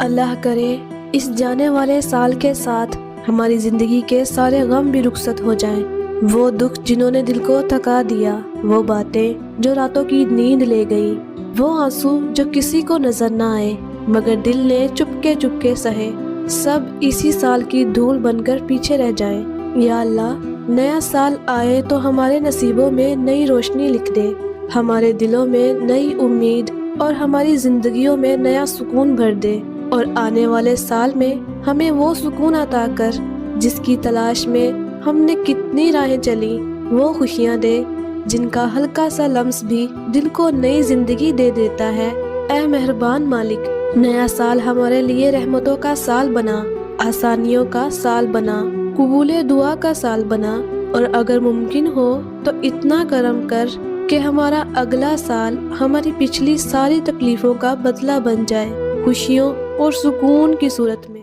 اللہ کرے اس جانے والے سال کے ساتھ ہماری زندگی کے سارے غم بھی رخصت ہو جائیں، وہ دکھ جنہوں نے دل کو تھکا دیا، وہ باتیں جو راتوں کی نیند لے گئی، وہ آنسو جو کسی کو نظر نہ آئے مگر دل نے چپ کے سہے، سب اسی سال کی دھول بن کر پیچھے رہ جائیں۔ یا اللہ، نیا سال آئے تو ہمارے نصیبوں میں نئی روشنی لکھ دے، ہمارے دلوں میں نئی امید اور ہماری زندگیوں میں نیا سکون بھر دے، اور آنے والے سال میں ہمیں وہ سکون عطا کر جس کی تلاش میں ہم نے کتنی راہیں چلی، وہ خوشیاں دے جن کا ہلکا سا لمس بھی دل کو نئی زندگی دے دیتا ہے۔ اے مہربان مالک، نیا سال ہمارے لیے رحمتوں کا سال بنا، آسانیوں کا سال بنا، قبول دعا کا سال بنا، اور اگر ممکن ہو تو اتنا کرم کر کہ ہمارا اگلا سال ہماری پچھلی ساری تکلیفوں کا بدلہ بن جائے، خوشیوں اور سکون کی صورت میں۔